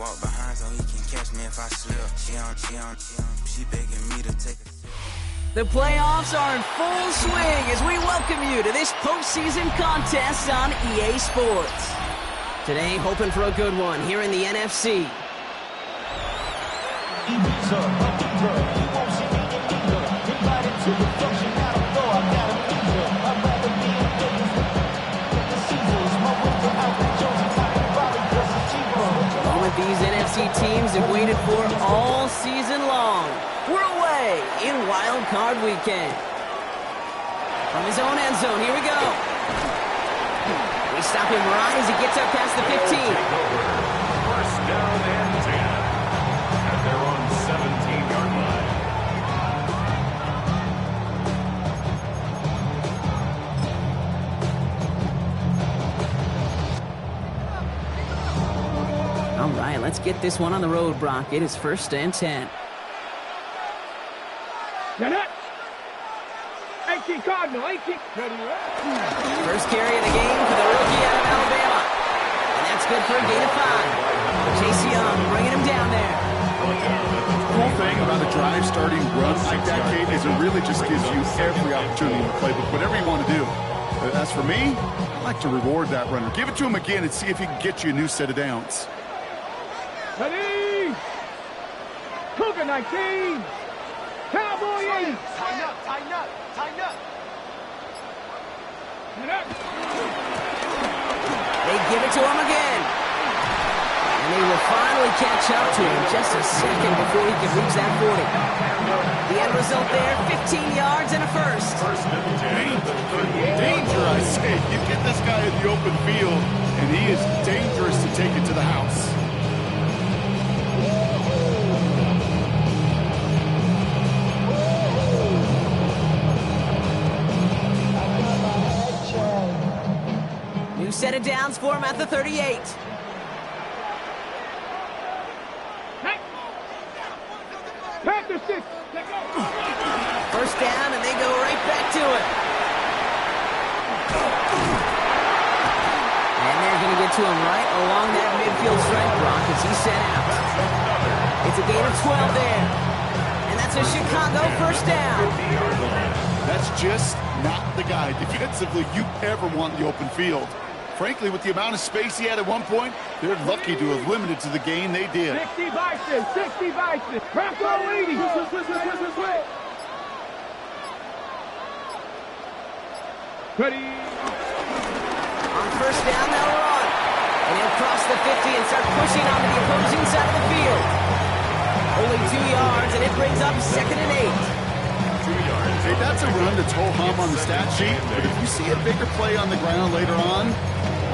walk behind so he can catch me if I slip. She begging me to take a sip. The playoffs are in full swing as we welcome you to this postseason contest on EA Sports. Today, hoping for a good one here in the NFC. These NFC teams have waited for all season long. We're away in Wild Card Weekend. From his own end zone, here we go. We stop him right as he gets up past the 15. First down and 10. And they're on 17-yard line. All right, let's get this one on the road, Brock. It is first and 10. Get it! 18 Cardinal, 18. First carry of the game for the rookie out of Alabama. And that's good for a gain of 5. Chase Young bringing him down there. The cool thing about a drive starting run like that, Kate, is it really just gives you every opportunity in the playbook, whatever you want to do. As for me, I like to reward that runner. Give it to him again and see if he can get you a new set of downs. Ready! Cougar 19! Cowboy 8! Tighten up, tighten up, tighten up! Get up! They give it to him again. And they will finally catch up to him just a second before he can reach that 40. The end result there, 15 yards and a first. Danger, I say. You get this guy in the open field, and he is dangerous to take it to the house. New set of downs for him at the 38. Panther 6! First down, and they go right back to it. And they're going to get to him right along that midfield stripe, Brock, as he's set out. It's a gain of 12 there. And that's a Chicago first down. That's just not the guy defensively you ever want in the open field. Frankly, with the amount of space he had at one point, they're lucky to have limited to the gain they did. 60 Vices! 60 Vices! Bronco 80! Ready! On first down, they'll run. And he'll cross the 50 and start pushing onto the opposing side of the field. Only 2 yards, and it brings up second and 8. Hey, that's a run that's ho-hum on the stat sheet, but if you see a bigger play on the ground later on,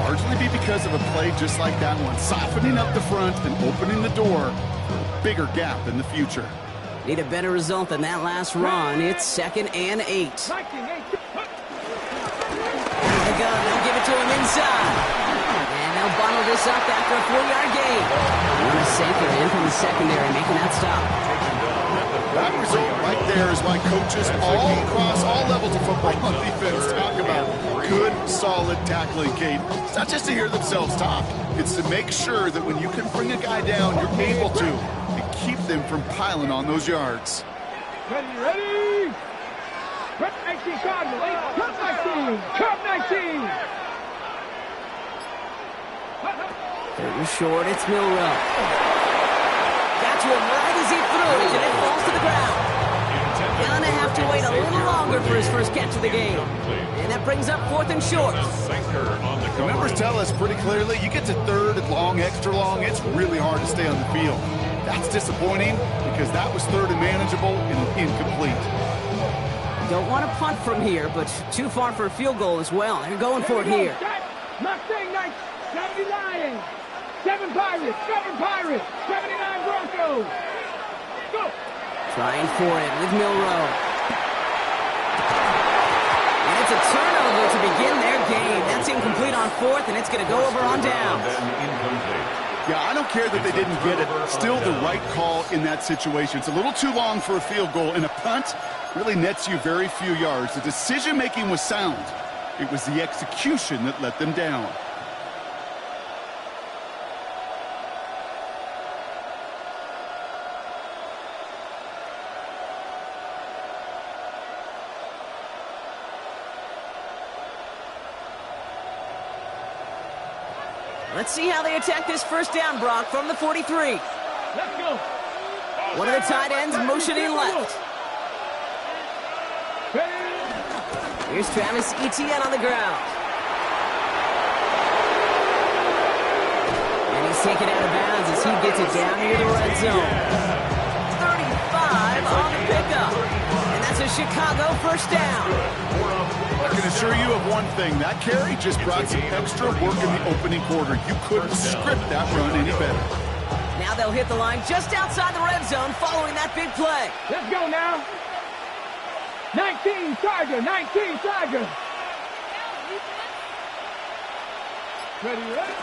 largely be because of a play just like that one, softening up the front and opening the door for a bigger gap in the future. Need a better result than that last run. It's second and 8. They'll give it to him inside. And they'll bundle this up after a 4-yard gain. What a safer in from the secondary, making that stop. That result right there is why coaches all across all levels of football on defense talk about good, solid tackling, Kate. It's not just to hear themselves talk. It's to make sure that when you can bring a guy down, you're able to and keep them from piling on those yards. Ready! 19 Cardinal, 19! Cup 19! Third and short, it's Milrow. Got to him right as he threw it, and it falls to the ground. Gonna have to wait a little longer for his first catch of the game. And that brings up fourth and short. The numbers tell us pretty clearly, you get to third and long, extra long, it's really hard to stay on the field. That's disappointing because that was third and manageable and incomplete. Don't want to punt from here, but too far for a field goal as well. They're going for it here. Mustang Knights, 70 Lions, 7 Pirates, 79 Broncos. Go! Trying for it with Milrow. And it's a turnover to begin their game. That's incomplete on fourth, and it's going to go over on downs. Yeah, I don't care that they didn't get it. Still the right call in that situation. It's a little too long for a field goal, and a punt really nets you very few yards. The decision-making was sound. It was the execution that let them down. Let's see how they attack this first down, Brock, from the 43. Let's go. One of the tight ends motioning left. Here's Travis Etienne on the ground. And he's taken out of bounds as he gets it down near the red zone. 35 on the pickup. And that's a Chicago first down. I can assure you of one thing. That carry just brought some extra work in the opening quarter. You couldn't script that run any better. Now they'll hit the line just outside the red zone following that big play. Let's go now. 19 Tiger, 19 Tiger. Ready, ready.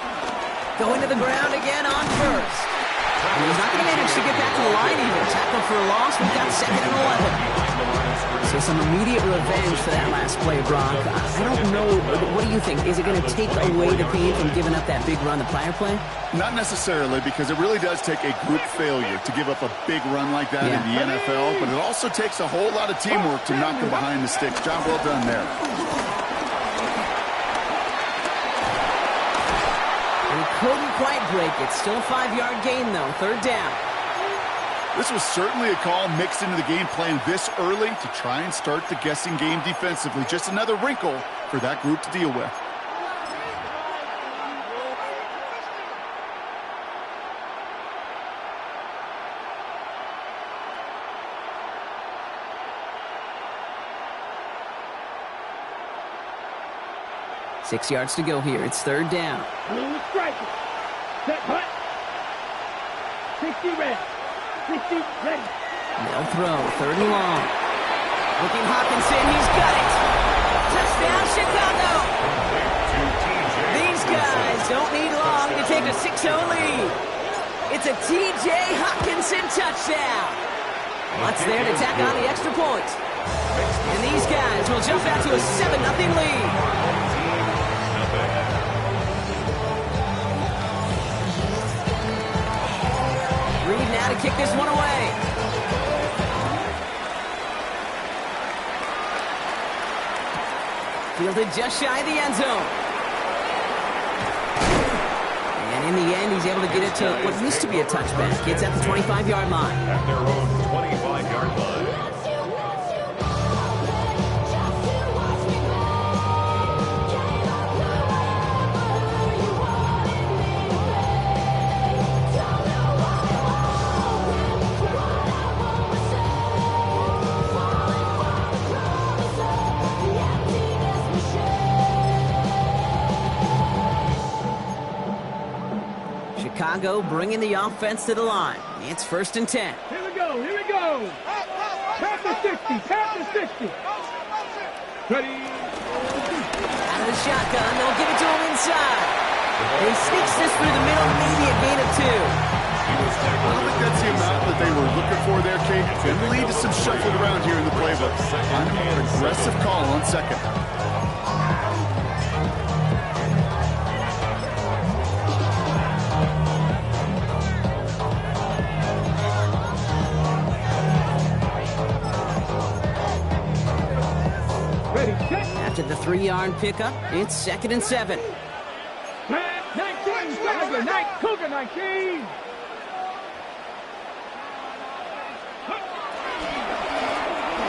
Going to the ground again on first. And he's not going to manage to get back to the line either. Tackle for a loss. We've got 2nd and 11. So some immediate revenge for that last play, Brock. I don't know. What do you think? Is it going to take away the pain from giving up that big run the prior play? Not necessarily, because it really does take a group failure to give up a big run like that in the NFL, but it also takes a whole lot of teamwork to knock them behind the sticks. Job well done there. He couldn't quite break it. Still a 5-yard gain, though. 3rd down. This was certainly a call mixed into the game plan this early to try and start the guessing game defensively. Just another wrinkle for that group to deal with. Six yards to go here. It's 3rd down. Blue striker. Set hut. 60 red. 60 ready. They'll throw. 3rd and long. Looking Hawkinson. He's got it. Touchdown, Chicago. These guys don't need long to take a 6-0 lead. It's a T.J. Hawkinson touchdown. What's there to tack on the extra point? And these guys will jump out to a 7-0 lead. Reed now to kick this one away. Fielded just shy of the end zone. And in the end, he's able to get it to what used to be a touchback. It's at the 25-yard line. At their own 25-yard line. Chicago bringing the offense to the line. It's 1st and 10. Here we go, here we go. Tap the 60, tap the 60. Ready. Out of the shotgun, they'll give it to him inside. He sneaks this through the middle, maybe a gain of 2. I don't think that's the amount that they were looking for there, Kate. Can lead to some shuffling around here in the playbook. An aggressive call on 2nd. After the 3-yard pickup, it's 2nd and 7. 19, Cougar 19.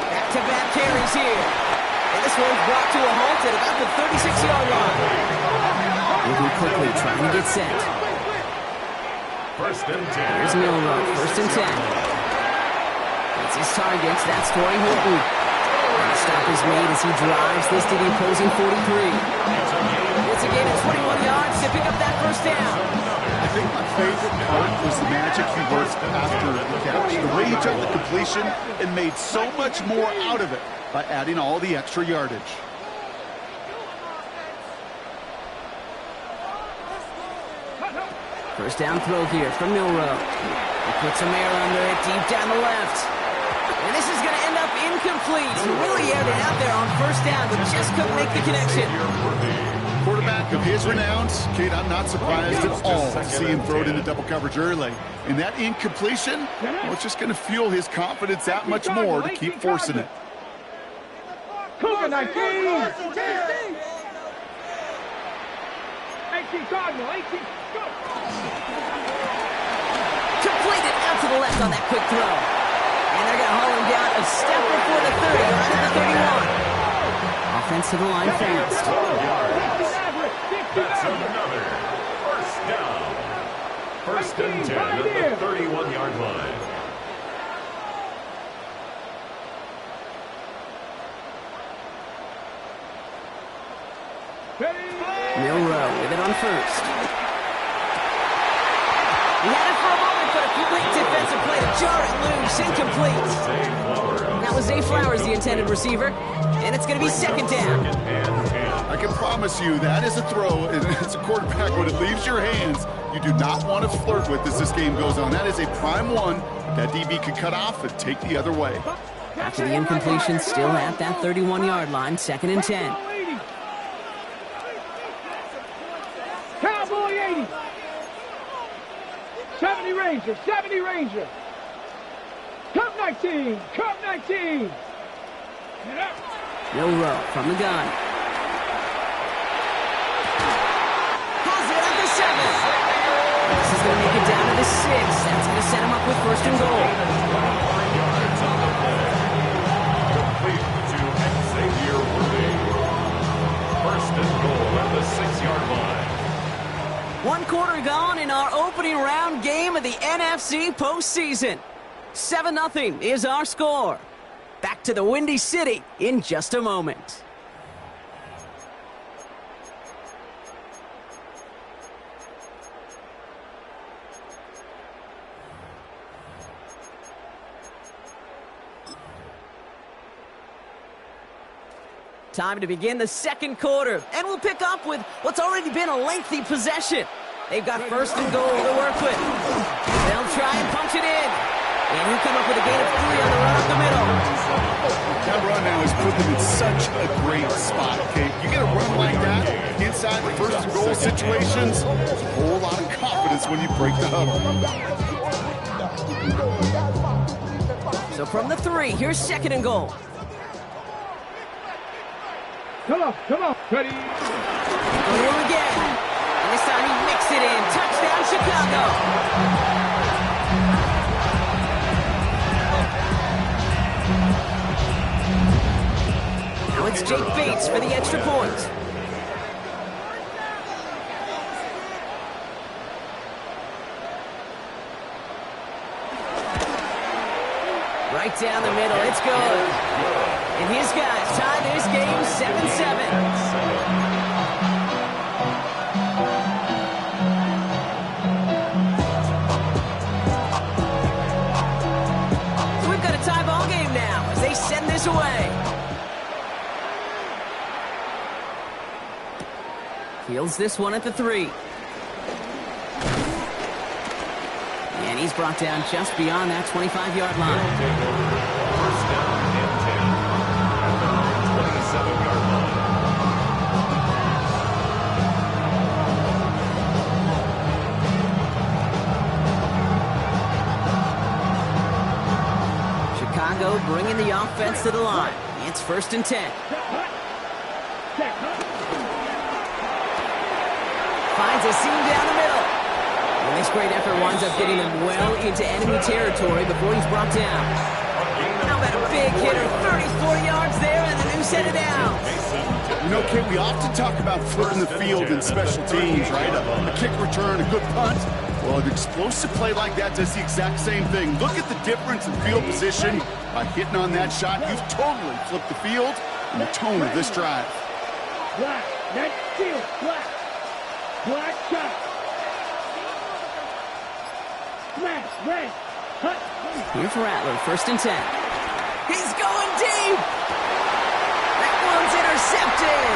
Back-to-back carries here. And this one's brought to a halt at about the 36-yard line. Moving quickly, trying to get set. 1st and 10. Here's Milrow, 1st and 10. That's his targets. That's Torrey Horton. And the stop is made as he drives this to the opposing 43. It's a gain of 21 yards to pick up that first down. I think my favorite part was the magic he worked after the catch. The way he took the completion and made so much more out of it by adding all the extra yardage. First down throw here from Milrow. He puts some air under it deep down the left. And this is going to end up incomplete. He really aired it out there on first down, but just couldn't make the connection. Quarterback of his renowns, Kate, I'm not surprised at all to see him throw it into double coverage early. And that incompletion, well, it's just going to fuel his confidence that much more to keep forcing it. Cougar 19. 18 18 Cardinal, 18. Go. Completed out to the left on that quick throw. And they're going to haul him down a step before the 30, right at the 31. Offense to the line fast. That's another first down. First and 10 at the 31-yard line. Milrow with it on first. He had it for a moment, but a quick defensive play to jar it loose, incomplete. That was Zay Flowers, the intended receiver, and it's going to be second down. I can promise you that is a throw, and as a quarterback, when it leaves your hands, you do not want to flirt with as this game goes on. That is a prime one that DB could cut off and take the other way. After the incompletion, still at that 31-yard line, second and 10. Cowboy 80. 70 Ranger, 70 Ranger. Cup 19, Cup 19. Milrow from the gun. Has it at the 7. This is going to make it down to the 6. That's going to set him up with first and goal. Complete to Xavier Worthy. First and goal at the 6-yard line. 1 quarter gone in our opening round game of the NFC postseason. 7-0 is our score. Back to the Windy City in just a moment. Time to begin the second quarter, and we'll pick up with what's already been a lengthy possession. They've got first and goal to work with. They'll try and punch it in. And he'll come up with a gain of 3 on the run up the middle. That run now has put them in such a great spot, okay? You get a run like that inside the first and goal situations, there's a whole lot of confidence when you break the huddle. So from the 3, here's second and goal. Come on, ready. Go to him again. And this time he mixed it in. Touchdown, Chicago. Now it's Jake Bates for the extra point. Right down the middle. It's good. And his guys tie this game 7-7. So we've got a tie ball game now as they send this away. Fields this one at the 3. And he's brought down just beyond that 25-yard line. First down and 27-yard line. Chicago bringing the offense to the line. It's first and 10. Finds a seam down the middle. And this great effort winds up getting him well into enemy territory before he's brought down. How about a big hitter, 34 yards there, and the noose headed down. You know, Kate, we often talk about flipping the field in special teams, right? A kick return, a good punt. Well, an explosive play like that does the exact same thing. Look at the difference in field position. By hitting on that shot, you've totally flipped the field and the tone of this drive. Black, net field, black. Black shot. Smash, red, cut. Here's Rattler, first and 10. He's going deep. That one's intercepted.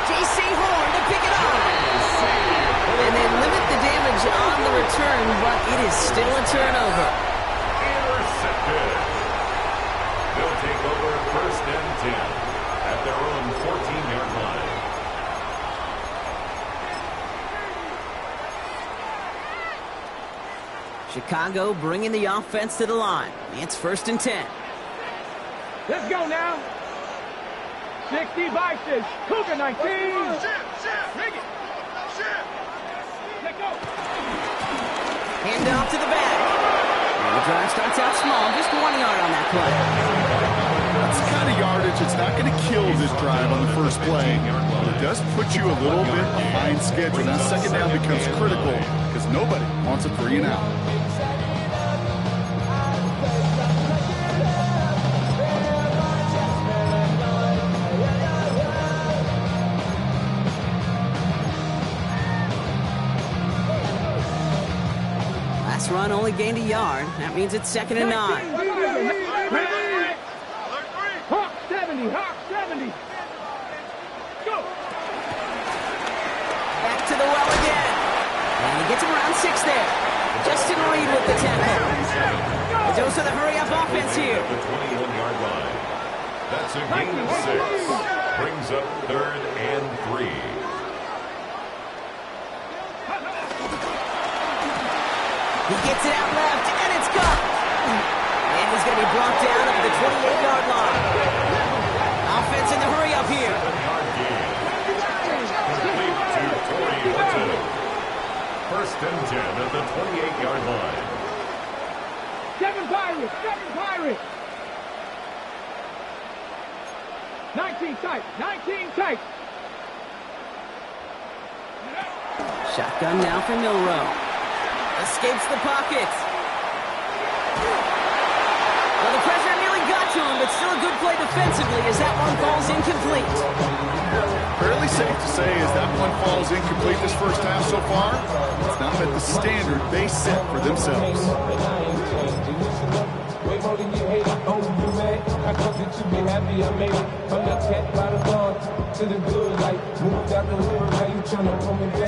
J.C. Horn to pick it up. And they limit the damage on the return, but it is still a turnover. Intercepted. They'll take over first and 10 at their own 14-yard line. Chicago bringing the offense to the line. It's first and 10. Let's go now. 60 Vices. Cougar 19. Bring it. Hand off to the back. And the drive starts out small, just 1 yard on that play. That's the kind of yardage. It's not going to kill this drive on the first play, but it does put you a little bit behind schedule. That second down becomes critical because nobody wants a 3 and out. Last run only gained a yard. That means it's 2nd and 9. Hawk 70, Hawk 70. Go. Back to the well again. And he gets him around 6 there. Justin Reed with the tackle. The dose of the hurry-up offense here. The 21-yard line. That's a gain of 6. Brings up 3rd and 3. He gets it out left, and it's gone. And he's going to be brought down at the 28-yard line. Offense in the hurry-up here. 7-yard gain. Complete to Torrey Whittle. 1st and 10 at the 28-yard line. 7 Pirates, 7 Pirates. 19 tight, 19 tight. Shotgun now for Milrow. Escapes the pocket. Well, the pressure nearly got to him, but still a good play defensively as that one falls incomplete. Fairly safe to say as that one falls incomplete this first half so far. It's not met the standard they set for themselves.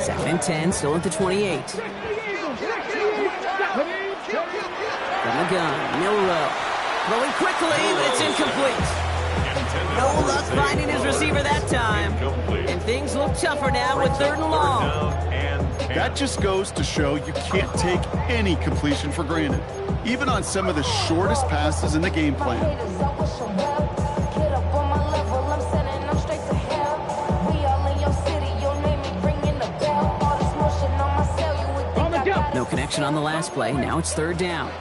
Second and 10, still at the 28. From the gun, Milrow. Throwing quickly, but it's incomplete. No luck finding his receiver that time. And things look tougher now with 3rd and long. That just goes to show you can't take any completion for granted, even on some of the shortest passes in the game plan. No connection on the last play. Now it's 3rd down.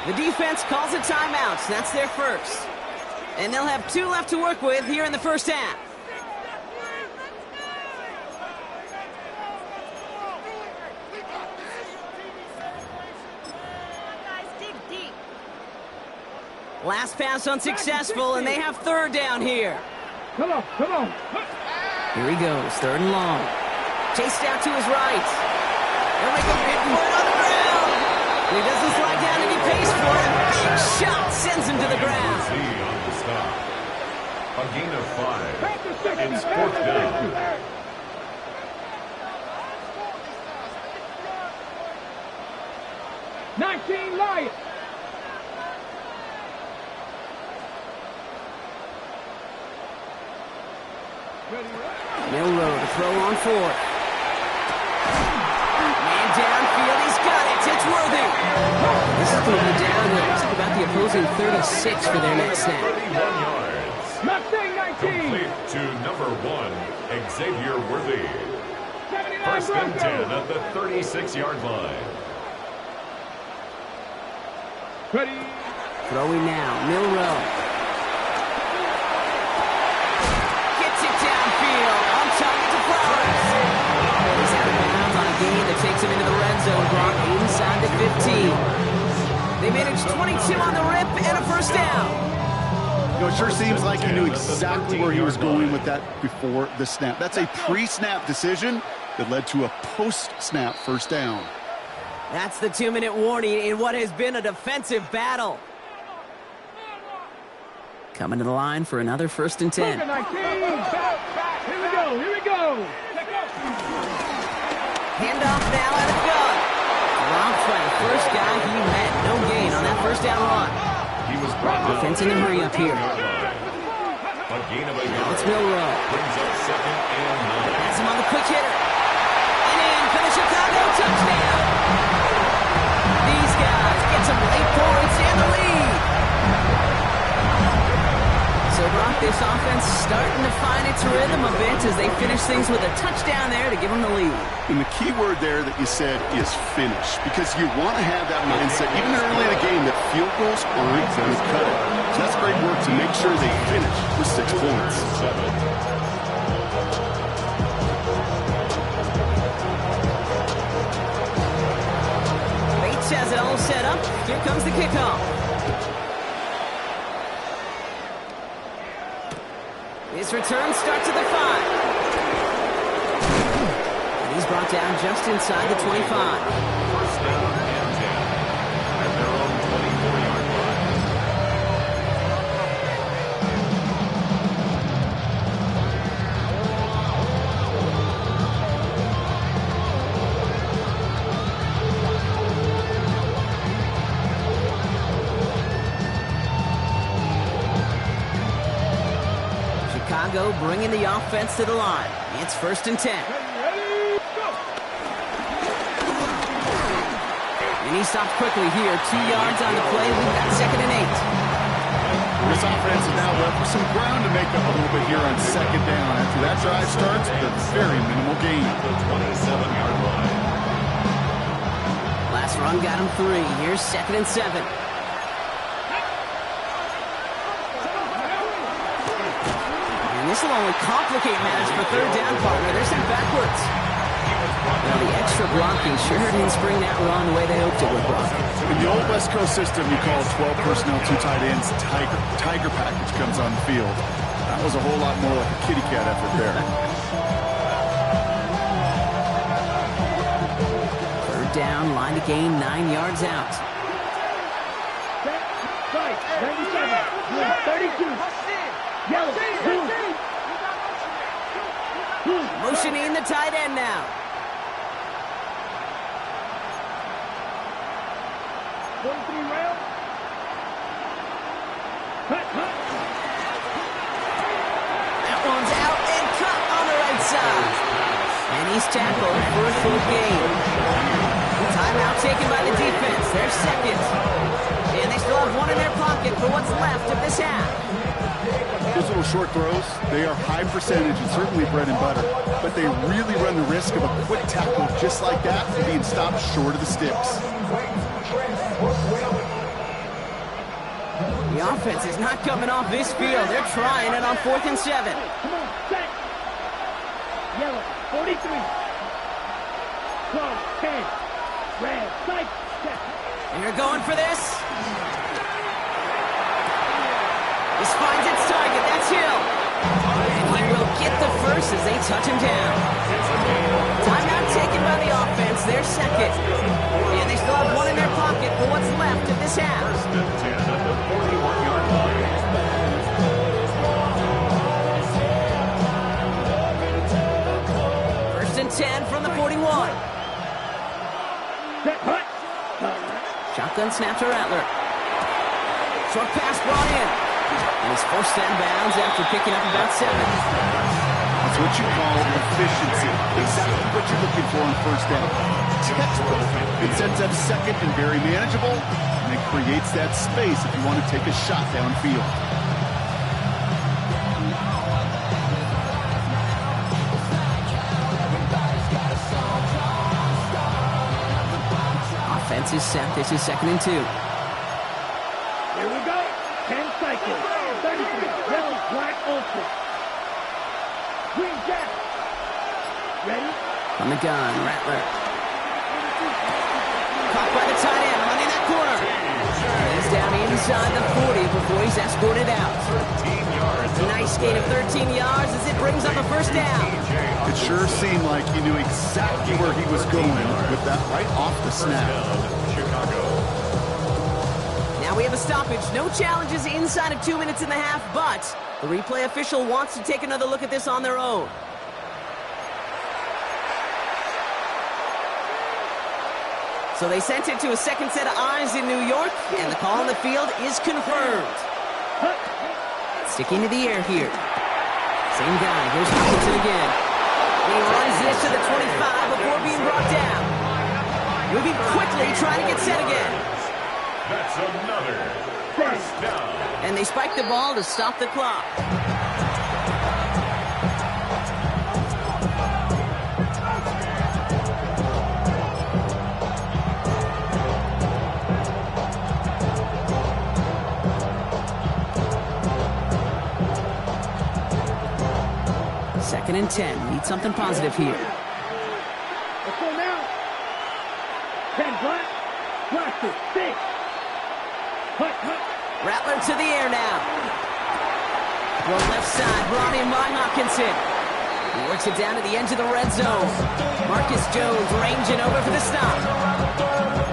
The defense calls a timeout. That's their first. And they'll have 2 left to work with here in the first half. Last pass unsuccessful, and they have 3rd down here. Come on, come on. Here he goes, 3rd and long. Chased out to his right. He'll make a big play on the ground. He doesn't slide down and he pays for it. Big shot sends him to the ground. On the stop. A gain of 5. It's 4th down. Lions. Milrow to throw on 4th. Man downfield, he's got it. It's Worthy. This is going to be downhill. Talk about the opposing 36 for their next snap. 31 yards. Mustang 19. Complete to number 1, Xavier Worthy. 1st and 10 at the 36-yard line. Ready. Throwing now, Milrow. Gets it downfield. On target to Flowers. He's out of bounds on a gain that takes him into the red zone, brought inside the 15. They managed 22 on the rip and a first down. You know, it sure seems like he knew exactly where he was going with that before the snap. That's a pre-snap decision that led to a post-snap first down. That's the 2-minute warning in what has been a defensive battle. Coming to the line for another 1st and 10. Here we go, here we go. Handoff now at a gun. Robbed by the first guy he met. No gain on that first down run. He was brought down. Offense in the hurry up here. A gain of a yard. It's Milrow. Brings up 2nd and 9. Has him on the quick hitter. And in for the Chicago touchdown. These guys get some late points and the lead. So Brock, this offense starting to find its rhythm a bit as they finish things with a touchdown there to give them the lead. And the key word there that you said is finish, because you want to have that mindset, even early in the game, that field goals aren't going to cut it. So that's great work to make sure they finish with 6 points. Bates has it all set up. Here comes the kickoff. His return starts at the 5. And he's brought down just inside the 25. First down and 10 at their own 24-yard line. Chicago bringing the offense to the line. It's 1st and 10. And he stops quickly here. 2 yards on the play. We've got 2nd and 8. This offense is now left with some ground to make up a little bit here on 2nd down. After that drive starts with a very minimal gain. The 27-yard line. Last run got him 3. Here's 2nd and 7. This will only complicate matters for 3rd down, partner. They're sent backwards. Now, the extra blocking sure didn't spring that run the way they hoped it would, Brock. In the old West Coast system, you call 12 personnel, 2 tight ends, Tiger package comes on the field. That was a whole lot more like a kitty cat effort there. 3rd down, line to gain 9 yards out. Right, 97, 32. Yellow, Motioning the tight end now. 43 round. Cut. That one's out and cut on the right side. And he's tackled for a full gain. Timeout taken by the defense. They're 2nd. And they still have 1 in their pocket for what's left of this half. Those little short throws, they are high percentage and certainly bread and butter, but they really run the risk of a quick tackle just like that and being stopped short of the sticks. The offense is not coming off this field. They're trying it on 4th and 7. Come on, set. Yellow, 43. 12, 10. Red, sight, set. And you're going for this. This finds its target. That's Hill. And he will get the first as they touch him down. Timeout taken by the offense. They're 2nd. And they still have 1 in their pocket for what's left of this half. 1st and 10 at the 41-yard line. 1st and 10 from the 41. Set, hut. Shotgun snap to Rattler. Short pass brought in. And he's forced out of bounds after picking up about 7. That's what you call efficiency. Exactly what you're looking for on 1st down. Textbook. It sets up 2nd and very manageable, and it creates that space if you want to take a shot downfield. Offense is set. This is 2nd and 2. Here we go. 10 cycles. 33. Yellow, black, ultra. Green jack. Ready? On the gun, Rattler. Caught by the tight end, running that corner. And he's down inside the 40 before he's escorted out. 13 yards. A nice gain of 13 yards as it brings up a 1st down. It sure seemed like he knew exactly where he was going with that right off the snap. Chicago. Now we have a stoppage. No challenges inside of 2 minutes and a half, but the replay official wants to take another look at this on their own. So they sent it to a 2nd set of eyes in New York, and the call on the field is confirmed. Sticking to the air here. Same guy. Here's Hutchinson again. And he runs this to the 25 before being brought down. Moving quickly, trying to get set again. That's another 1st down. And they spike the ball to stop the clock. Second and 10. Need something positive here. Let's go now. 10 punt. Watch it. 6. Punt, punt. Rattler to the air now. Well, left side, brought in by Hawkinson. He works it down to the edge of the red zone. Marcus Jones ranging over for the stop.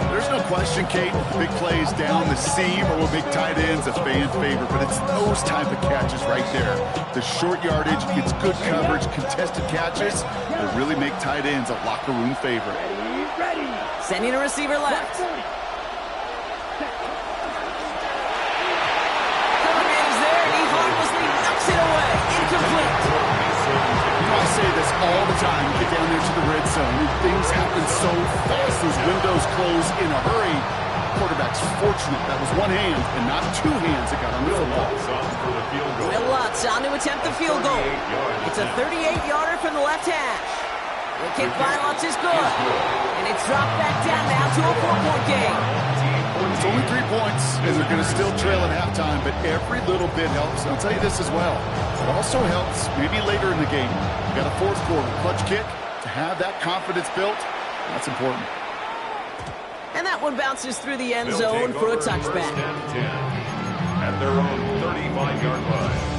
There's no question, Kate, big plays down the seam or with big tight ends, a fan favorite, but it's those type of catches right there. The short yardage, it's good coverage, contested catches that really make tight ends a locker room favorite. Ready. Sending a receiver left. Incomplete. I say this all the time. You get down there to the red zone. Things happen so fast. Those windows close in a hurry. Quarterback's fortunate that was one hand and not two hands that got on the football. Will Lutz on to attempt the field goal. It's a 38-yarder from the left hash. The kick by Lutz is good. And it's dropped back down now to a 4-point game. It's only 3 points, and they're going to still trail at halftime, but every little bit helps. And I'll tell you this as well. It also helps maybe later in the game. You got a fourth quarter clutch kick to have that confidence built. That's important. And that one bounces through the end zone for a touchback. At their own 35-yard line.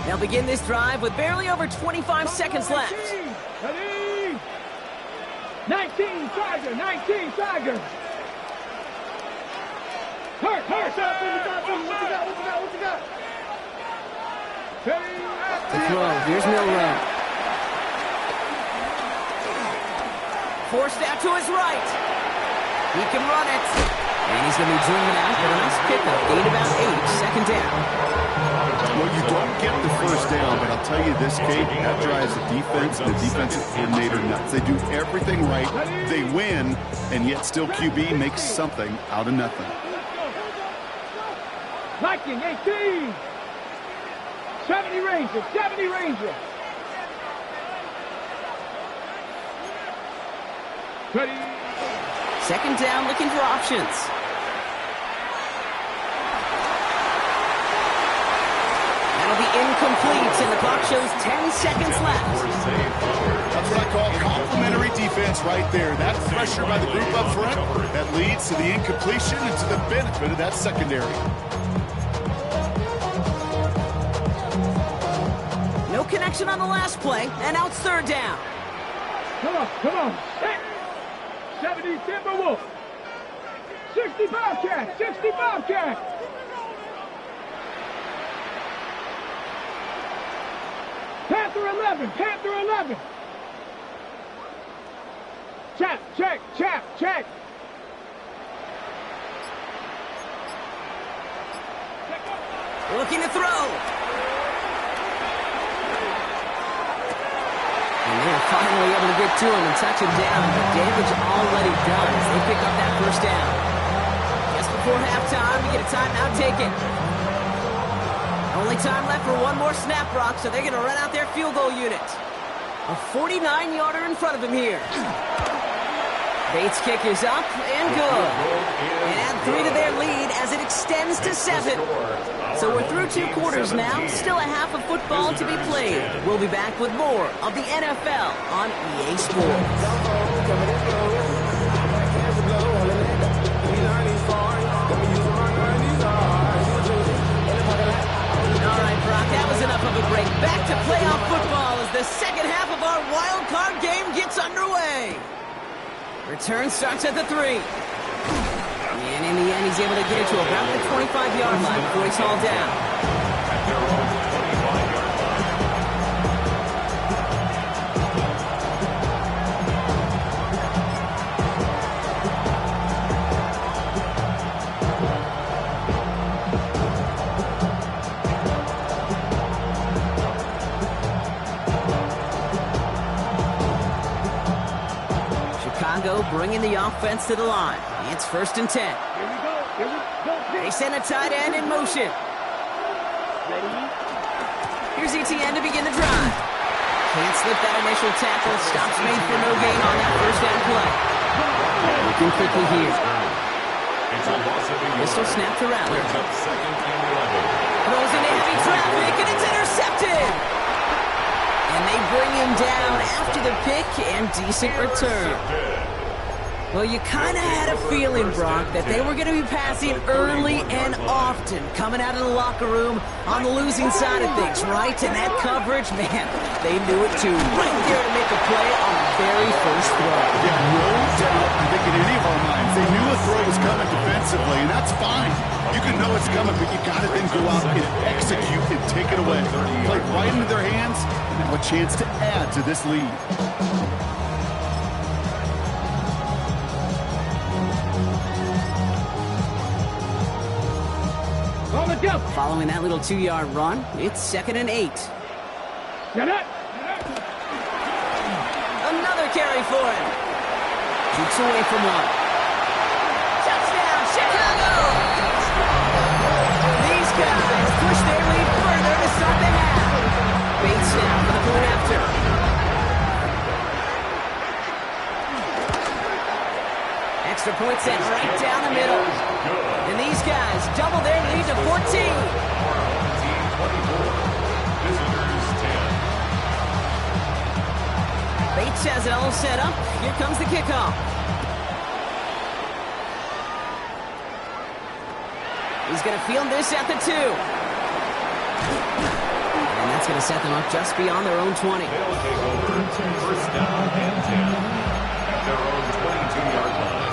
They'll begin this drive with barely over 25 seconds left. Ready. 19 Tiger, 19 Tiger. Hurt. What you got? The throw, here's Milrow. Forced out to his right. He can run it. And he's going to be driven out for a nice pickup. Gain about 8, second down. Well, you don't get the first down, but I'll tell you this, Kate, that drives the defense and the defensive coordinator nuts. They do everything right, they win, and yet still QB makes something out of nothing. Viking 18. 70 Ranger. Ready. Second down, looking for options. That'll be incomplete, and the clock shows 10 seconds left. That's what I call complimentary defense right there. That pressure by the group up front, that leads to the incompletion and to the benefit of that secondary. No connection on the last play, and now it's third down. Come on. 70 Timberwolf. 60 Bobcat. Panther 11. Check. Looking to throw. And they're finally able to get to him and touch him down, but damage already done as they pick up that first down. Just before halftime, we get a timeout taken. Only time left for one more snap, Brock, so they're going to run out their field goal unit. A 49-yarder in front of him here. Bates' kick is up and good. And add 3 to their lead as it extends to 7. So we're through 2 quarters now. Still a half of football to be played. We'll be back with more of the NFL on EA Sports. All right, Brock, that was enough of a break. Back to playoff football as the second half of our wild card game gets underway. Return starts at the 3. And in the end, he's able to get it to about the 25-yard line before he's hauled down. Chicago bringing the offense to the line. It's 1st and 10. Here we go. Here we go. They send a tight end in motion. Ready? Here's ETN to begin the drive. Can't slip that initial tackle. Stops made for no gain on that 1st down play. Looking quickly here. It's a loss of a yard. Pistol snap to Rattler. Brings up 2nd and 11. Throws into heavy traffic, and it's intercepted. And they bring him down after the pick and decent return. Well, you kind of had a feeling, Brock, that they were going to be passing early and often, coming out of the locker room on the losing side of things, right? And that coverage, man, they knew it too. Right there to make a play on the very first throw. Yeah, no doubt. I think in any of our minds, they knew a throw was coming defensively, and that's fine. You can know it's coming, but you got to then go out and execute and take it away. Play right into their hands, and have a chance to add to this lead. Following that little 2-yard run, it's 2nd and 8. Get it. Another carry for him. Shoots away from one. Touchdown, Chicago! These guys push their lead further to start the half. Bates now for the point after. Extra point set right down the middle. And these guys double their lead to 14. Team 24. Visitors 10. Bates has it all set up. Here comes the kickoff. He's going to field this at the 2. And that's going to set them up just beyond their own 20. They'll take over 1st down and 10 at their own 22-yard line.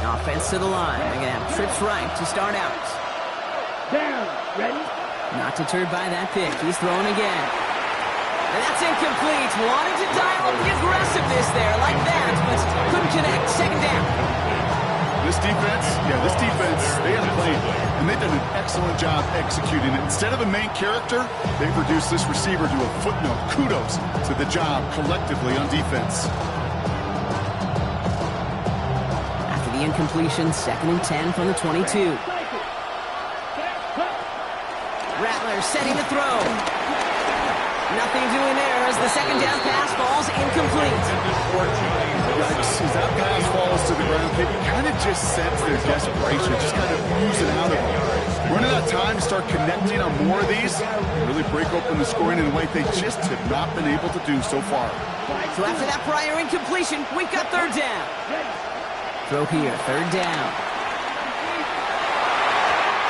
Offense to the line. They're going to have trips right to start out. Down. Ready? Not deterred by that pick. He's throwing again. And that's incomplete. Wanted to dial up the aggressiveness there like that, but couldn't connect. 2nd down. This defense, they had a plan, and they've done an excellent job executing it. Instead of a main character, they've reduced this receiver to a footnote. Kudos to the job collectively on defense. After the incompletion, 2nd and 10 from the 22. Rattler setting to throw. Nothing doing there as the 2nd down pass falls incomplete. Yikes, as that pass falls to the ground, they kind of just sense their desperation, just kind of oozing out of them. Running out of time to start connecting on more of these, really break open the scoring in a way they just have not been able to do so far. So after that prior incompletion, we've got 3rd down. Throw here, 3rd down.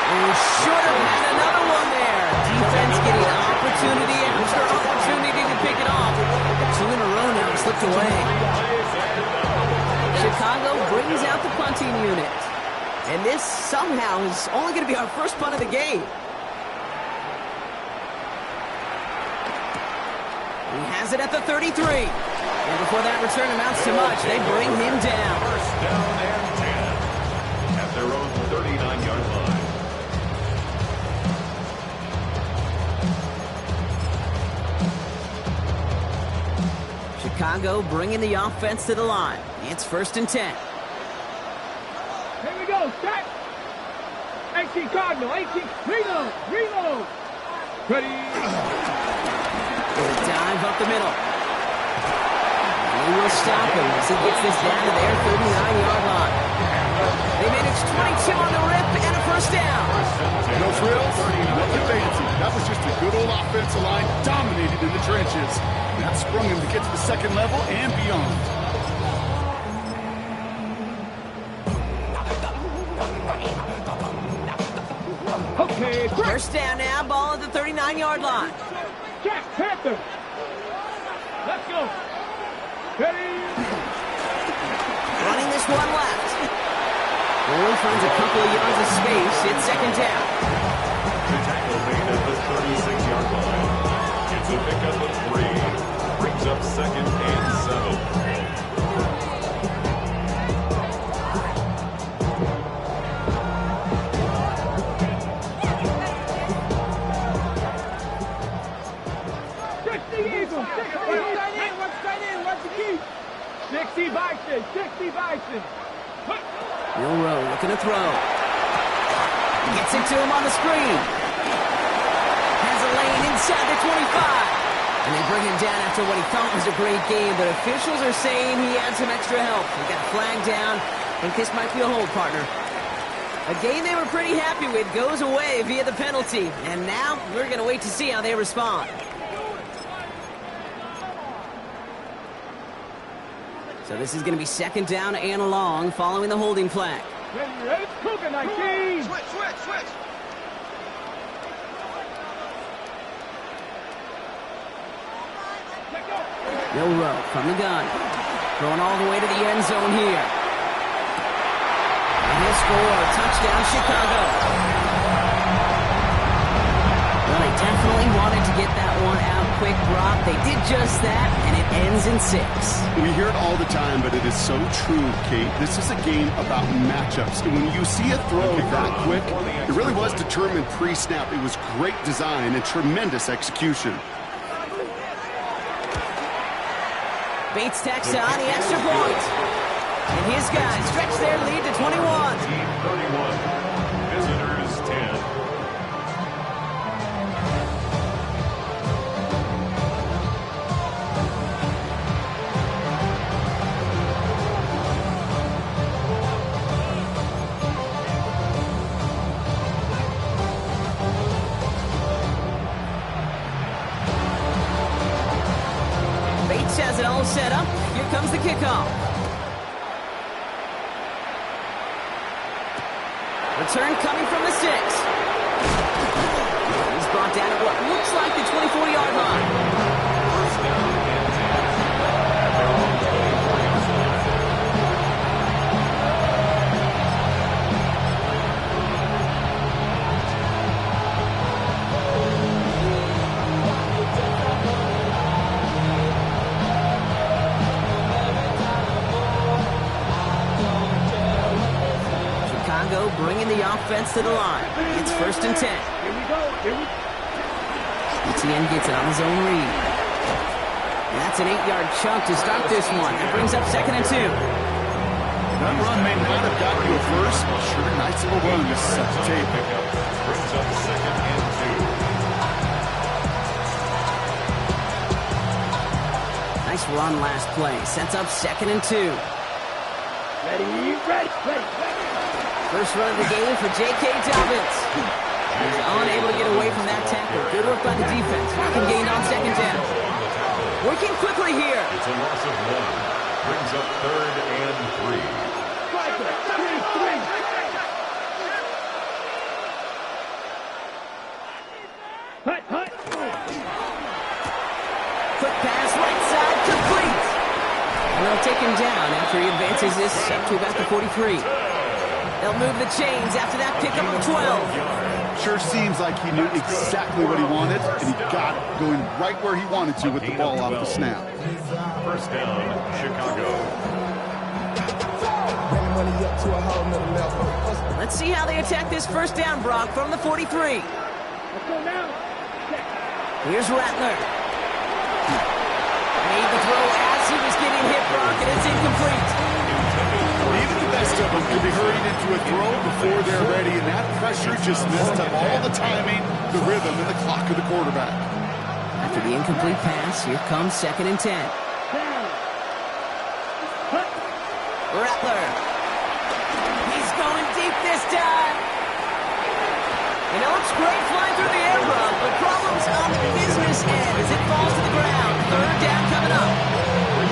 And should have had another one there. Defense getting opportunity after opportunity to pick it off. 2 in a row now slipped away. Chicago brings out the punting unit. And this somehow is only going to be our first punt of the game. He has it at the 33. And before that return amounts to much, they bring him down. 1st down and 10 at their own 39-yard line. Chicago bringing the offense to the line. It's 1st and 10. Here we go. Set. 18 Cardinal. 18. Reload. Reload. Ready. Dive up the middle. And he will stop him as he gets this down to their 39-yard line. They managed 22 on the rip and a 1st down. No frills, nothing fancy. That was just a good old offensive line dominated in the trenches. And that sprung him to get to the 2nd level and beyond. Okay. 1st down now, ball at the 39-yard line. Jack Panther. Let's go. Ready. Running this one left. Only finds a couple of yards of space. It's 2nd down. The tackle made at the 36-yard line. It's a pickup of 3. Brings up 2nd and 7. 60 Bison, 60 Bison. Milroe looking to throw. Gets it to him on the screen. Has a lane inside the 25. And they bring him down after what he thought was a great game, but officials are saying he had some extra help. He got flagged down. I think this might be a hold, partner. A game they were pretty happy with goes away via the penalty. And now we're going to wait to see how they respond. So this is going to be second down and long following the holding flag. It's cooking, 19. Switch. Milroe from the gun. Throwing all the way to the end zone here. And he'll score. Touchdown, Chicago. Well, they definitely wanted to get that one out quick, Brock. They did just that, and it ends in 6. We hear it all the time, but it is so true, Kate. This is a game about matchups. And when you see a throw that quick, it really was determined pre-snap. It was great design and tremendous execution. Bates tacks on the extra point. And his guys stretch their lead to 21. Team 31. Visitors 10. Has it all set up. Here comes the kickoff. Return coming from the 6. He's brought down at what looks like the 24-yard line. First down and 10. At their own 24-yard line. Bringing the offense to the line. It's first and 10. Here we go. Etienne gets it on his own read. And that's an 8-yard chunk to start this one. That brings up second and 2. That run may not have got you a first, but sure, nice little run to set the tape. Brings up second and 2. Nice run last play. Sets up second and 2. Ready. First run of the game for J.K. Dobbins. He's unable to get away from that tackle. Good work by the defense. Nothing gained on second down. Working quickly here. It's a loss of 1. Brings up third and 3. Hut. Quick pass right side, complete. And they'll take him down after he advances this up to about the 43. They'll move the chains after that pickup of 12. Sure seems like he knew exactly what he wanted, and he got it, going right where he wanted to with the ball out of the snap. First down, Chicago. Let's see how they attack this first down, Brock, from the 43. Let's go now. Here's Rattler. Made the throw as he was getting hit, Brock, and it's incomplete. Even the best of them can be hurried into a throw before they're ready, and that pressure just messed up all the timing, the rhythm, and the clock of the quarterback. After the incomplete pass, here comes second and 10. Rattler. He's going deep this time. You know, it's great flying through the air, Rob, but problems on the business end as it falls to the ground. Third down coming up.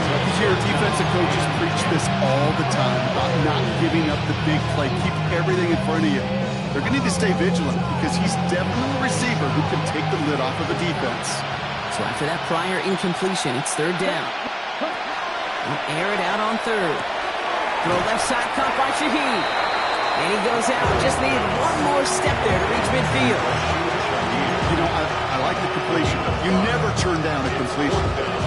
You hear defensive coaches preach this all the time about not giving up the big play. Keep everything in front of you. They're going to need to stay vigilant because he's definitely a receiver who can take the lid off of a defense. So after that prior incompletion, it's third down. They'll air it out on third. Throw left side caught by Shaheed. And he goes out. Just needed one more step there to reach midfield. You know, I like the completion. You never turn down a completion.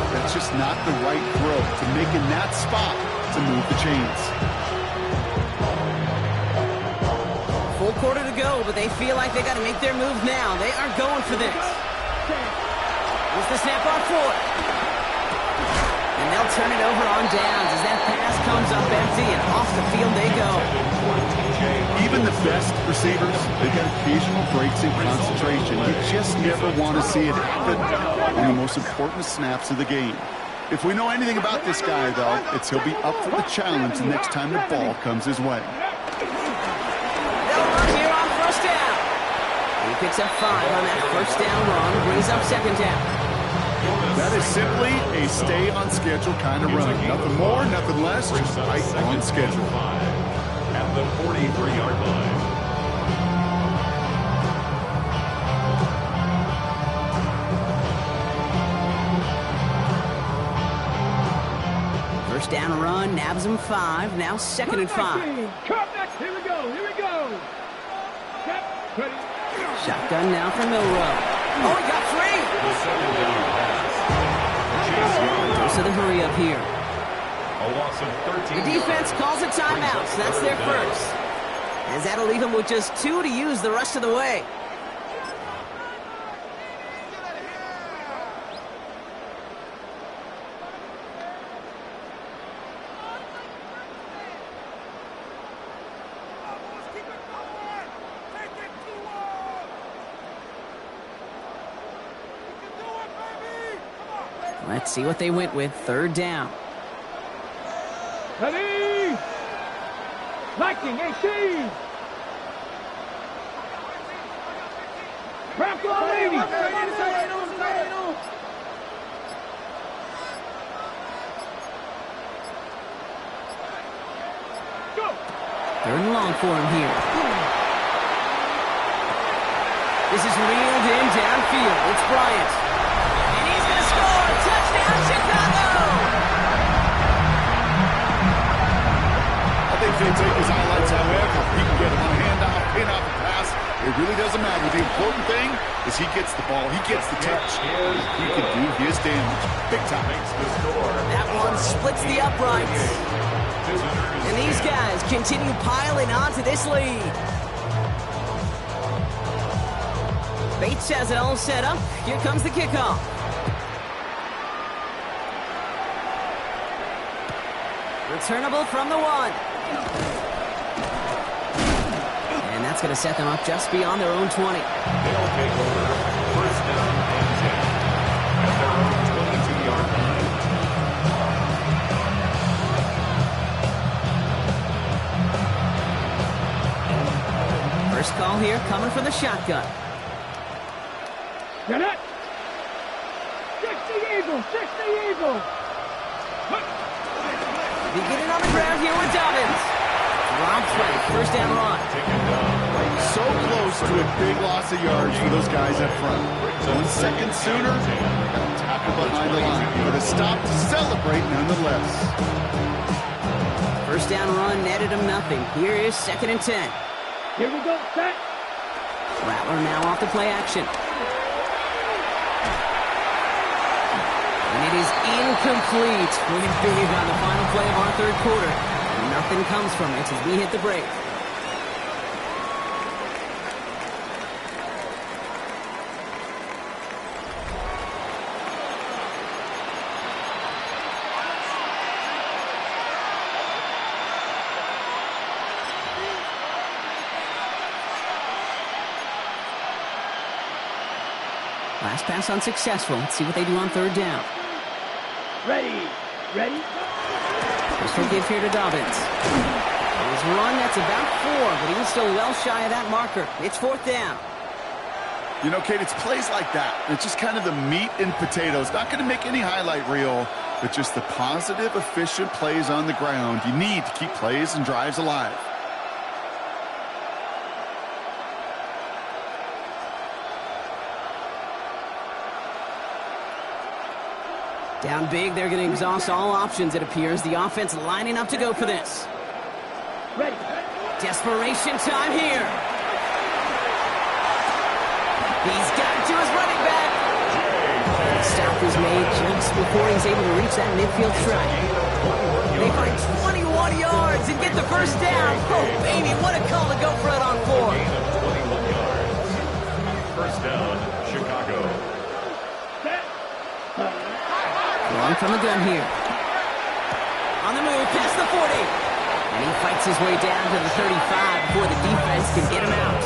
That's just not the right throw to make in that spot to move the chains. Full quarter to go, but they feel like they got to make their move now. They are going for this. Here's the snap on fourth. And they'll They'll turn it over on downs as that pass comes up empty, and off the field they go. Even the best receivers, they got occasional breaks in concentration. You just never want to see it happen on the most important snaps of the game. If we know anything about this guy, though, it's he'll be up for the challenge the next time the ball comes his way. They'll run here on first down. He picks up 5 on that first down run, brings up second down. That is simply a stay-on-schedule kind of run. Nothing more, nothing less, just right on schedule. At the 43-yard line. First down run, nabs him 5, now second and 5. Cut back. Here we go. Here we go. Step. Ready. Shotgun now for Milrow. Oh, he got 3! The second down pass. Goes to the hurry up here. A loss of 13. The defense calls a timeout, so that's their first. As that'll leave them with just 2 to use the rest of the way. Let's see what they went with. Third down. Ready. Liking 18. Crack on 80. Go. Third and long for him here. This is reeled in downfield. It's Bryant. And he's going to score. Touchdown, Chicago! I think they take his highlights, however. He can get him on a handoff, pin off a pass. It really doesn't matter. The important thing is he gets the ball. He gets the touch. He can do his damage. Big time. That one splits the uprights. And these guys continue piling onto this lead. Bates has it all set up. Here comes the kickoff. Returnable from the 1. And that's going to set them up just beyond their own 20. They'll take over first down and 10 at their own 22-yard line. First call here coming from the shotgun. Get it. 60 Eagles. 60 Eagles. Beginning on the ground here with Dobbins. Drops right. First down run. So close to a big loss of yards for those guys up front. 1 second sooner, tackle behind the line. But a stop to celebrate nonetheless. First down run netted him nothing. Here is second and 10. Here we go. Set. Rattler now off the play action. And it is incomplete. We're big on the final play of our third quarter. Nothing comes from it as we hit the break. Last pass unsuccessful. Let's see what they do on third down. Ready. Ready. First will give here to Dobbins. His run, that's about 4, but he was still well shy of that marker. It's fourth down. You know, Kate, it's plays like that. It's just kind of the meat and potatoes. Not going to make any highlight reel, but just the positive, efficient plays on the ground. You need to keep plays and drives alive. Down big, they're going to exhaust all options, it appears. The offense lining up to go for this. Ready. Desperation time here. He's got it to his running back. Stop is made just before he's able to reach that midfield strike. They find 21 yards and get the first down. Oh, baby, what a call to go for it on 4. Gain of 21 yards. First down, Chicago. Set. Going from the gun here. the move, past the 40. And he fights his way down to the 35 before the defense can get him out.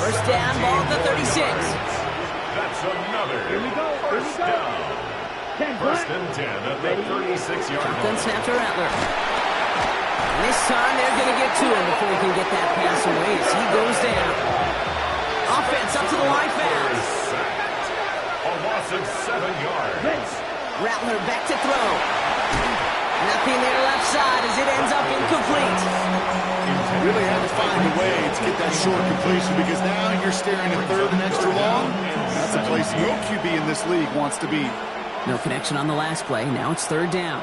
First down, ball at the 36. That's another first down. First and 10 at the 36-yard line. Shotgun snap to Rattler. And this time they're going to get to him before he can get that pass away as he goes down. Offense up to the line fast. A loss of 7 yards. Rattler back to throw. Nothing there left side as it ends up incomplete. Really had to find a way to get that short completion because now you're staring at third and extra long. That's a place no QB in this league wants to be. No connection on the last play. Now it's third down.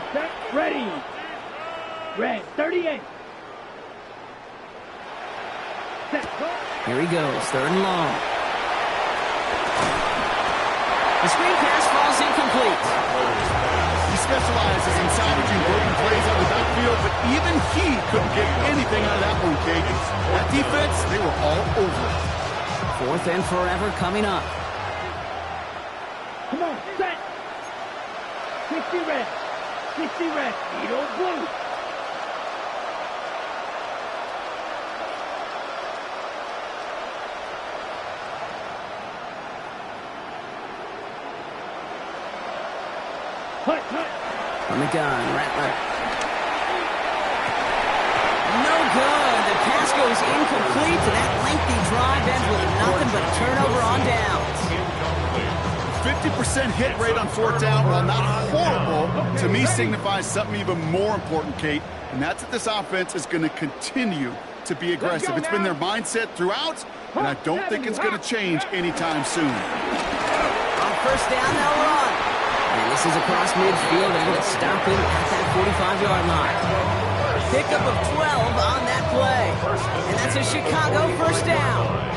Ready. Red, 38. Set, go. Here he goes, third and long. The screen pass falls incomplete. He specializes in salvaging broken plays out of the backfield, but even he couldn't get anything out of that one, Kate. That defense, they were all over it. Fourth and forever coming up. Come on, set. 60 red. 60 red. Edo blue. Hut. From the gun, Rattler. No good. The pass goes incomplete, and that lengthy drive ends with nothing but a turnover on downs. 50% hit rate on fourth down, while not horrible, to me signifies something even more important, Kate, and that's that this offense is going to continue to be aggressive. It's been their mindset throughout, and I don't think it's going to change anytime soon. On first down, they'll run. And this is across midfield. They're going to stop him at that 45-yard line. Pickup of 12 on that play. And that's a Chicago first down.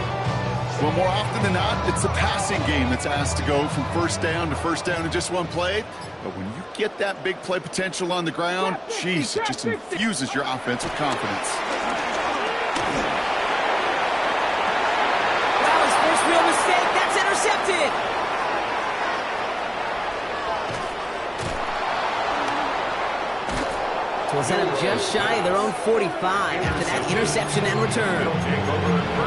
Well, more often than not, it's a passing game that's asked to go from first down in just one play. But when you get that big play potential on the ground, geez, it just infuses your offense with confidence. That was first real mistake. That's intercepted. Will set up just shy of their own 45 after that interception and return.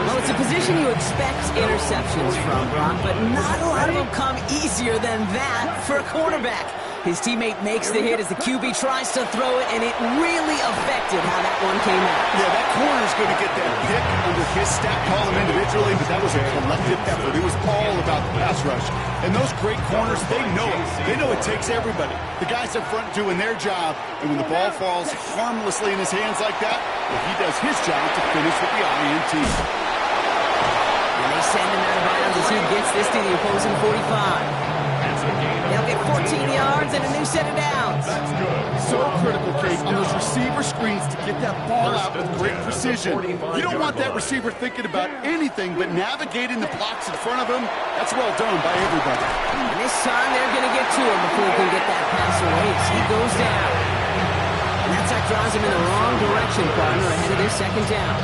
Well, it's a position you expect interceptions from, Brock, but not a lot of them come easier than that for a quarterback. His teammate makes the hit as the QB tries to throw it, and it really affected how that one came out. Yeah, that corner's going to get that pick under his stat column individually, but that was a collective effort. It was all about the pass rush. And those great corners, they know it. They know it takes everybody. The guys up front doing their job, and when the ball falls harmlessly in his hands like that, well, he does his job to finish with the INT. And they send him out of bounds as he gets this to the opposing 45. They'll get 14 yards and a new set of downs. That's good. So critical, Kate, on those receiver screens to get that ball out with great precision. You don't want that receiver thinking about anything but navigating the blocks in front of him. That's well done by everybody. And this time they're going to get to him before he can get that pass away as he goes down. And that sack drives him in the wrong direction, partner, ahead of this second down.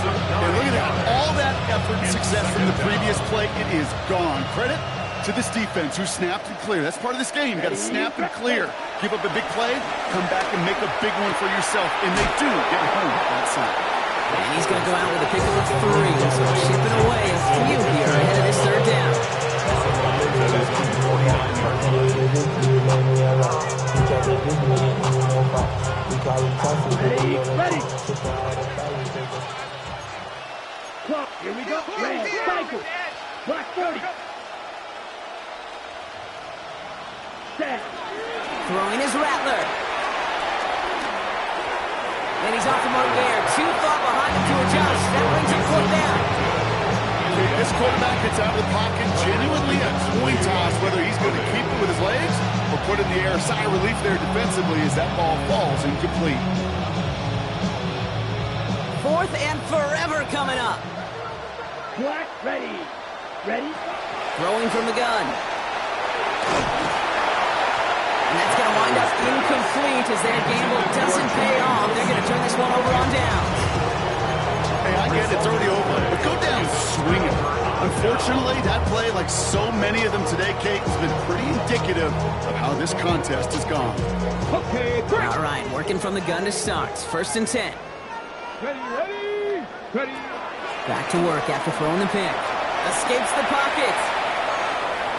And look at that. All that effort and success from the previous play, it is gone. Credit to this defense who snapped and cleared. That's part of this game. You got to snap and clear. Give up a big play, come back and make a big one for yourself. And they do get home that side. And he's going to go out with a pickup of 3. So shipping away a few here ahead of this third down. Ready. Clock, here we go. Red, cycle. Black 30. Set. Throwing his Rattler. And he's off the mark there. Too far behind him to adjust. That brings him fourth down. This quarterback gets out of the pocket, genuinely a coin toss, whether he's going to keep it with his legs or put it in the air. Sigh of relief there defensively as that ball falls incomplete. Fourth and forever coming up. Black, ready. Ready. Throwing from the gun. And that's going to wind up incomplete as their gamble doesn't pay off. They're going to turn this one over on downs. Hey, I get it's already over, but go down swinging. Unfortunately, that play, like so many of them today, Kate, has been pretty indicative of how this contest has gone. Okay, great. All right, working from the gun to start. 1st and 10. Ready. Back to work after throwing the pick. Escapes the pocket.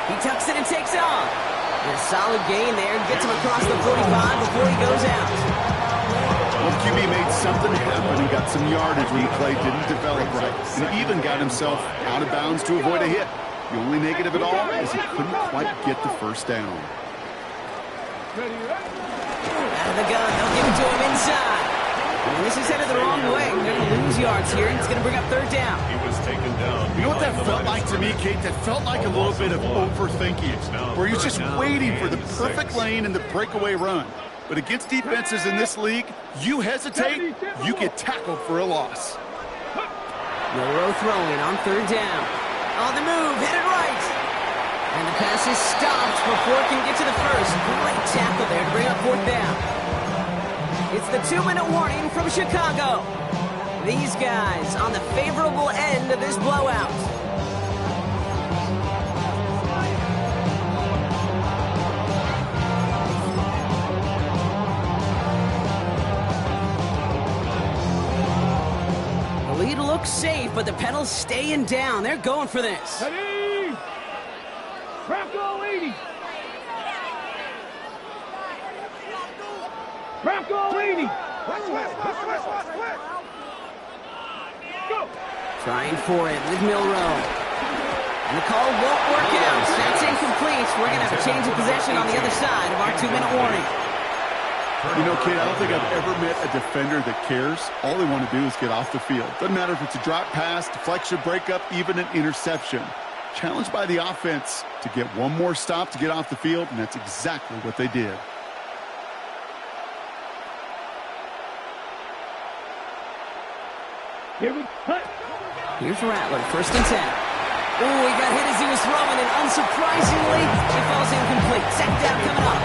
He tucks it and takes off. And a solid gain there. Gets him across the 45 before he goes out. Well, QB made something happen and got some yardage when the play didn't develop right. And even got himself out of bounds to avoid a hit. The only negative at all is he couldn't quite get the first down. Out of the gun. They'll give it to him inside. And this is headed the wrong way. They're going to lose yards here. It's going to bring up 3rd down. He was taken down. You know what that felt like to me, Kate? That felt like a little bit of overthinking, where you're just waiting for the perfect lane and the breakaway run. But against defenses in this league, you hesitate, you get tackled for a loss. Milrow throwing on 3rd down. On the move, headed right. And the pass is stopped before it can get to the first. Great tackle there to bring up 4th down. It's the 2-minute warning from Chicago. These guys on the favorable end of this blowout. The lead looks safe, but the pedal's staying down. They're going for this. Ready. Bronco 80. Bronco 80. Go. Trying for it with Milrow. And the call won't work out. That's incomplete. We're going to have a change of possession on the other side of our 2-minute warning. You know, Kate, I don't think I've ever met a defender that cares. All they want to do is get off the field. Doesn't matter if it's a drop pass, deflection, breakup, even an interception. Challenged by the offense to get one more stop to get off the field, and that's exactly what they did. Here we cut. Here's Rattler, 1st and 10. Oh, he got hit as he was throwing, and unsurprisingly, he falls incomplete. 2nd down coming up.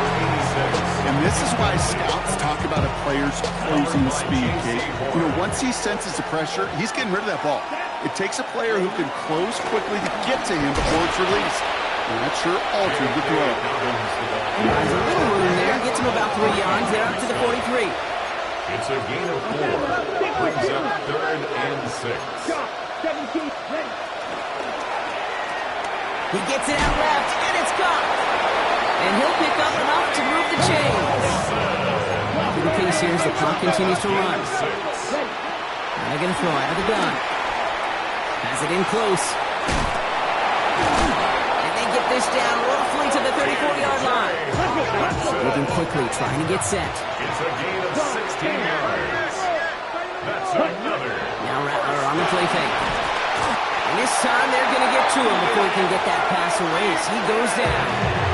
And this is why scouts talk about a player's closing speed, Kate. You know, once he senses the pressure, he's getting rid of that ball. It takes a player who can close quickly to get to him before it's released. And that sure altered the throw. There's a little room there. Gets him about 3 yards. They're up to the 43. It's a gain of 4. Brings up 3rd and 6. 17. Ready. He gets it out left, and it's caught. And he'll pick up enough to move the chains. The case here as the clock continues to run. They're going to throw out of the gun. Has it in close. And they get this down roughly to the 34-yard line. Moving quickly, trying to get set. It's a gain of 16 yards. That's another. Now Rattler on the play fake. And this time they're going to get to him before he can get that pass away as he goes down.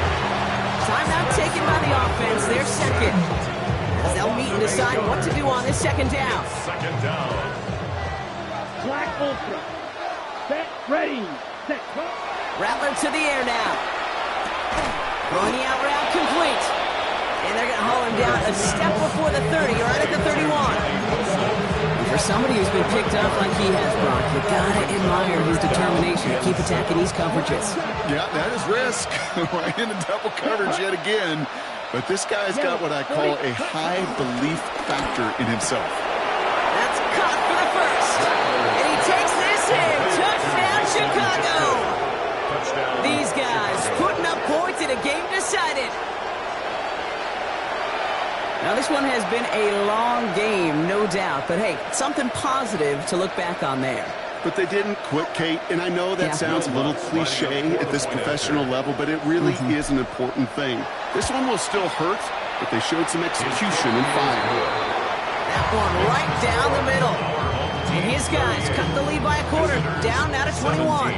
Timeout taken by the offense. They're second. As they'll meet and decide what to do on this 2nd down. 2nd down. Black ultra. Set. Ready. Set. Go. Rattler to the air now. Throwing the out route complete. And they're going to haul him down a step before the 30, right at the 31. And for somebody who's been picked up like he has, Brock, you gotta admire his determination to keep attacking these coverages. Yeah, that is risk. Right into double coverage yet again. But this guy's got what I call a high belief factor in himself. That's caught for the first. And he takes this in. Touchdown, Chicago. These guys putting up points in a game decided. Now, this one has been a long game, no doubt. But, hey, something positive to look back on there. But they didn't quit, Kate, and I know that sounds a little cliche at this professional level, but it really is an important thing. This one will still hurt, but they showed some execution and fire. That one right down the middle. And his guys cut the lead by a quarter, down now to 21.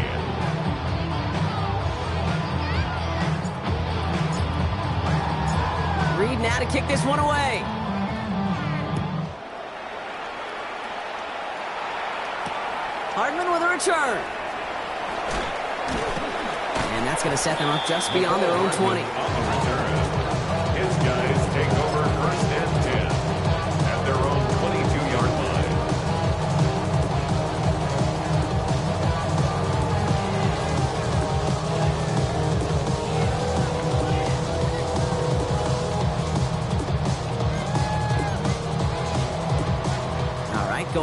Reed now to kick this one away. Hardman with a return. And that's going to set them up just beyond their own 20. His guys take over 1st and 10 at their own 22-yard line.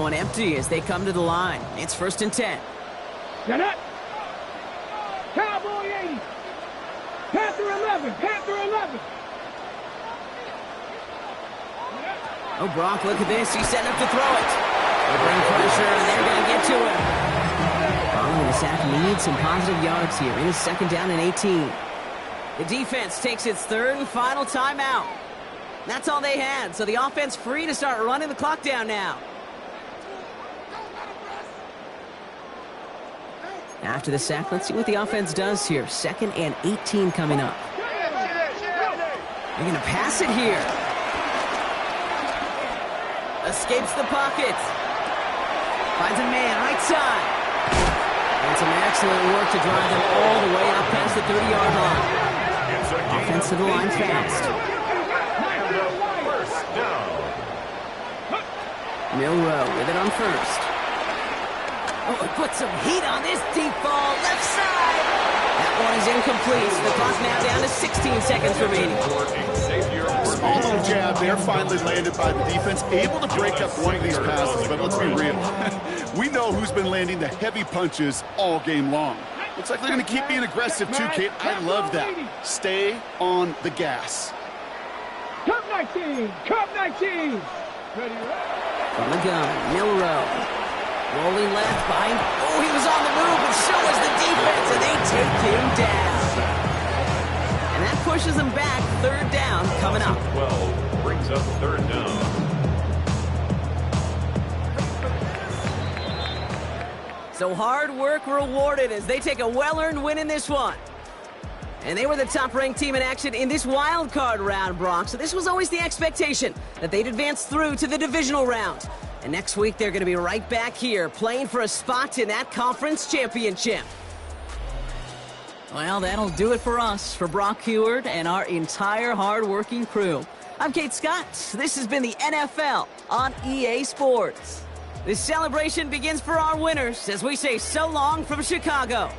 going empty as they come to the line. It's 1st and 10. Get it. Cowboy 80. Panther 11. Panther 11. Oh, Brock, look at this. He's setting up to throw it. They bring pressure, and they're going to get to him. Following the sack needs some positive yards here. It is 2nd down and 18. The defense takes its 3rd and final timeout. That's all they had, so the offense free to start running the clock down now. After the sack, let's see what the offense does here. 2nd and 18 coming up. They're going to pass it here. Escapes the pocket. Finds a man right side. And some excellent work to drive them all the way up past the 30-yard line. Offense to the line fast. Milrow with it on 1st. Oh, it puts some heat on this deep ball. Left side. That one is incomplete. The clock now down to 16 seconds remaining. Small little jab there, finally landed by the defense. Able to break up one of these passes, but let's be real. We know who's been landing the heavy punches all game long. Looks like they're going to keep being aggressive too, Kate. I love that. Stay on the gas. Cup 19. Cup 19. Ready, From the gun, Milrow. Rolling left behind. Oh, he was on the move, but so was the defense, and they take him down. And that pushes them back. 3rd down coming up. 12 brings up 3rd down. So hard work rewarded as they take a well-earned win in this one. And they were the top-ranked team in action in this wild card round, Brock. So this was always the expectation that they'd advance through to the divisional round. And next week, they're going to be right back here playing for a spot in that conference championship. Well, that'll do it for us, for Brock Heward and our entire hard-working crew. I'm Kate Scott. This has been the NFL on EA Sports. This celebration begins for our winners as we say so long from Chicago.